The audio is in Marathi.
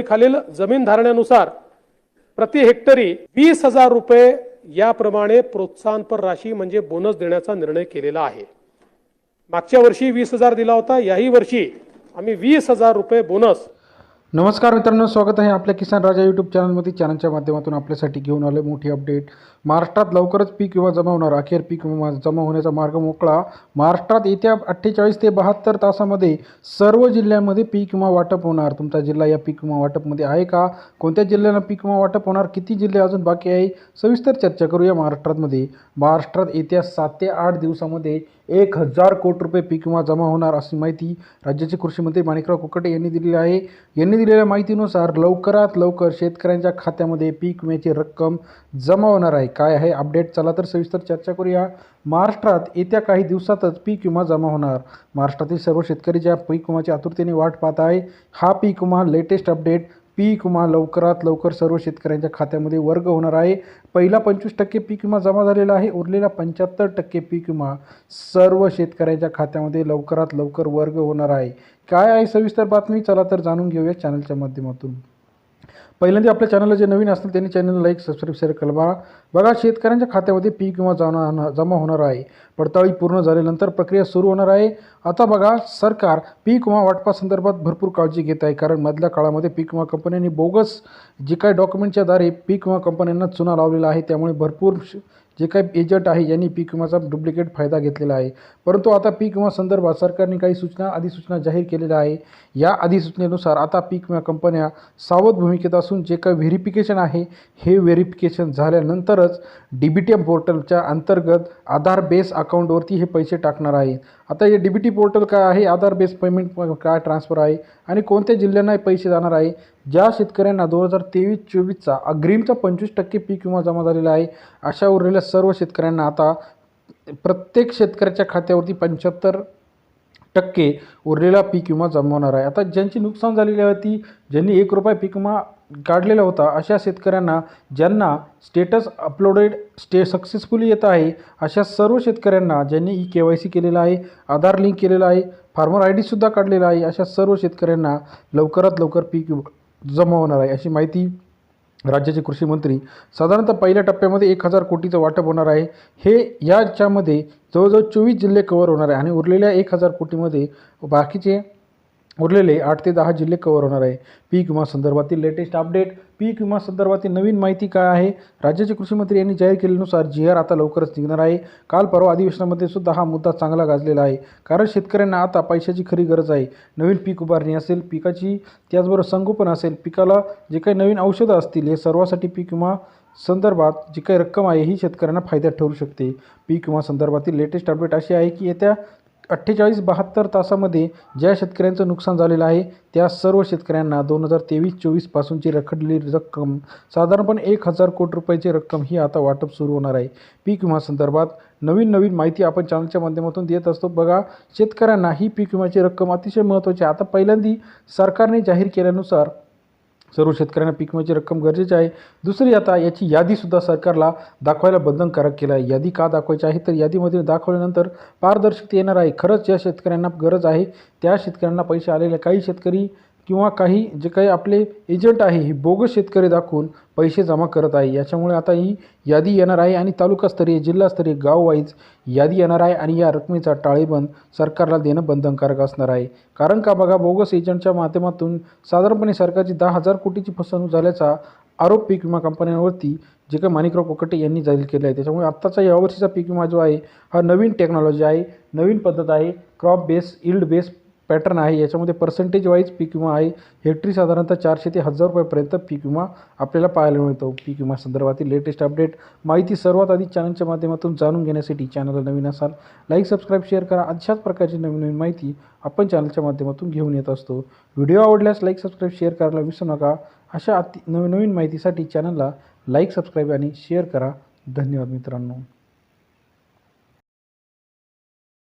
खालील जमीन धारण्यानुसार प्रति हेक्टरी 20,000 रुपये याप्रमाणे प्रोत्साहनपर राशी म्हणजे बोनस देण्याचा निर्णय केलेला आहे। मागच्या वर्षी 20,000 दिला होता, याही वर्षी आम्ही 20,000 रुपये बोनस। नमस्कार मित्रांनो, स्वागत आहे आपल्या किसान राजा यूट्यूब चॅनलमध्ये। चॅनलच्या माध्यमातून आपल्यासाठी घेऊन आले मोठी अपडेट। महाराष्ट्रात लवकरच पीक विमा जमा होणार, अखेर पीक विमा जमा होण्याचा मार्ग मोकळा। महाराष्ट्रात येत्या 48 ते 72 तासामध्ये सर्व जिल्ह्यांमध्ये पीक विमा वाटप होणार। तुमचा जिल्हा या पीक विमा वाटपमध्ये आहे का? कोणत्या जिल्ह्यांना पीक विमा वाटप होणार? किती जिल्हे अजून बाकी आहे? सविस्तर चर्चा करूया। महाराष्ट्रात येत्या 7 ते 8 दिवसामध्ये 1,000 कोटी रुपये पीक विमा जमा होणार अशी माहिती राज्याचे कृषी मंत्री माणिकराव कोकाटे यांनी दिलेली आहे। यांनी दिलेल्या माहितीनुसार लवकरात लवकर शेतकऱ्यांच्या खात्यामध्ये पीक विम्याची रक्कम जमा होणार आहे। काय आहे अपडेट? चला तर सविस्तर चर्चा करूया। महाराष्ट्रात येत्या काही दिवसातच पीक विमा जमा होणार। महाराष्ट्रातील सर्व शेतकरी ज्या पीक विम्याची आतुरतेने वाट पाहत आहे, हा पीक विमा लेटेस्ट अपडेट। पीक विमा लवकरात लवकर सर्व शेतकऱ्यांच्या खात्यामध्ये वर्ग होणार आहे। पहिला 25% पीक विमा जमा झालेला आहे, उरलेला 75% पीक विमा सर्व शेतकऱ्यांच्या खात्यामध्ये लवकरात लवकर वर्ग होणार आहे। काय आहे सविस्तर बातमी? चला तर जाणून घेऊया चॅनलच्या माध्यमातून। पहिल्यांदा आपल्या चॅनलला जे नवीन असतील त्यांनी चॅनलला लाईक, सबस्क्राईब, शेअर करा। बघा, शेतकऱ्यांच्या खात्यामध्ये पीक विमा जमा होणार आहे। पडताळणी पूर्ण झाल्यानंतर प्रक्रिया सुरू होणार आहे। आता बघा, सरकार पीक विमा वाटपासंदर्भात भरपूर काळजी घेत आहे, कारण मधल्या काळामध्ये पीक विमा कंपन्यांनी बोगस जे काही डॉक्युमेंटच्या द्वारे पीक विमा कंपन्यांना चुना लावलेला आहे। त्यामुळे भरपूर जे काही एजंट आहे यांनी पीक विमाचा डुप्लिकेट फायदा घेतलेला आहे। परंतु आता पीक विमा संदर्भात सरकारने काही अधिसूचना जाहीर केलेल्या आहे। या अधिसूचनेनुसार आता पीक विमा कंपन्या सावध भूमिकेत असून जे काही व्हेरिफिकेशन आहे, हे व्हेरिफिकेशन झाल्यानंतरच DBTM पोर्टलच्या अंतर्गत आधार बेस अकाउंटवरती हे पैसे टाकणार आहेत। आता हे DBT पोर्टल काय आहे, आधार बेस पेमेंट काय ट्रान्सफर आहे आणि कोणत्या जिल्ह्यांना पैसे जाणार आहे? ज्या शेतकऱ्यांना 2023-24चा अग्रिमचा 25% पीक विमा जमा झालेला आहे, अशा उरलेल्या सर्व शेतकऱ्यांना आता प्रत्येक शेतकऱ्याच्या खात्यावरती 75% उरलेला पीक विमा जमा होणार आहे। आता ज्यांची नुकसान झालेली होती, ज्यांनी 1 रुपया पीक विमा काढलेला होता, अशा शेतकऱ्यांना ज्यांना स्टेटस अपलोडेड सक्सेसफुली येत आहे, अशा सर्व शेतकऱ्यांना ज्यांनी KYC केलेलं आहे, आधार लिंक केलेलं आहे, फार्मर ID सुद्धा काढलेला आहे, अशा सर्व शेतकऱ्यांना लवकरात लवकर पीक विमा जमा होणार आहे अशी माहिती राज्याचे कृषी मंत्री। साधारणतः पहिल्या टप्प्यामध्ये 1,000 कोटीचं वाटप होणार आहे। हे याच्यामध्ये जवळजवळ 24 जिल्हे कव्हर होणार आहे आणि उरलेल्या 1,000 कोटीमध्ये बाकीचे उरलेले 8 ते 10 जिल्हे कव्हर होणार आहे। पीक विमा संदर्भातील लेटेस्ट अपडेट। पीक विमा संदर्भातील नवीन माहिती काय आहे? राज्याचे कृषी मंत्री यांनी जाहीर केल्यानुसार GR आता लवकरच निघणार आहे। काल परवा अधिवेशनामध्ये सुद्धा हा मुद्दा चांगला गाजलेला आहे, कारण शेतकऱ्यांना आता पैशाची खरी गरज आहे। नवीन पीक उभारणी असेल, पिकाची त्याचबरोबर संगोपन असेल, पिकाला जे काही नवीन औषधं असतील, हे सर्वासाठी पीक विमा संदर्भात जी काही रक्कम आहे ही शेतकऱ्यांना फायद्यात ठरू शकते। पीक विमा संदर्भातील लेटेस्ट अपडेट अशी आहे की येत्या 48-72 तासामध्ये ज्या शेतकऱ्यांचं नुकसान झालेलं आहे, त्या सर्व शेतकऱ्यांना 2023-24 पासूनची रखडलेली रक्कम साधारणपणे 1,000 कोटी रुपयाची रक्कम ही आता वाटप सुरू होणार आहे। पीक विमा संदर्भात नवीन माहिती आपण चॅनलच्या माध्यमातून देत असतो। बघा, शेतकऱ्यांना ही पीक विम्याची रक्कम अतिशय महत्त्वाची आहे। आता पहिल्यांदा सरकारने जाहीर केल्यानुसार सर्व शेतकऱ्यांना पीक विम्याची रक्कम गरजेची आहे। दुसरी, आता याची यादीसुद्धा सरकारला दाखवायला बंधनकारक केलं आहे। यादी का दाखवायची आहे? तर यादीमध्ये दाखवल्यानंतर पारदर्शकता येणार आहे। खरंच ज्या शेतकऱ्यांना गरज आहे त्या शेतकऱ्यांना पैसे आलेले, काही शेतकरी किंवा काही जे काही आपले एजंट आहे, हे बोगस शेतकरी दाखवून पैसे जमा करत आहे। याच्यामुळे आता ही यादी येणार आहे आणि तालुकास्तरीय, जिल्हास्तरीय, गाववाईज यादी येणार आहे आणि या रकमेचा टाळेबंद सरकारला देणं बंधनकारक असणार आहे। कारण का बघा, बोगस एजंटच्या माध्यमातून साधारणपणे सरकारची 10,000 कोटीची फसवणूक झाल्याचा आरोप पीक विमा कंपन्यांवरती जे काही माणिकराव कोकाटे यांनी जाहीर केलं आहे। त्याच्यामुळे आत्ताचा यावर्षीचा पीक विमा जो आहे, हा नवीन टेक्नॉलॉजी आहे, नवीन पद्धत आहे, crop base, yield base pattern आहे। याच्यामध्ये पर्सेंटेज वाईज पीक विमा आहे। हेक्टरी साधारणतः 400 ते 1,000 रुपयापर्यंत पीक विमा आपल्याला पाहायला मिळतो। पीक विमा संदर्भातील लेटेस्ट अपडेट माहिती सर्वात आधी चॅनलच्या माध्यमातून जाणून घेण्यासाठी चॅनलला नवीन असाल, लाईक, सबस्क्राईब, शेअर करा। अशाच प्रकारची नवीन माहिती आपण चॅनलच्या माध्यमातून घेऊन येत असतो। व्हिडिओ आवडल्यास लाईक, सबस्क्राईब, शेअर करायला विसरू नका। अशा नवीन माहितीसाठी चॅनलला लाईक, सबस्क्राईब आणि शेअर करा। धन्यवाद मित्रांनो।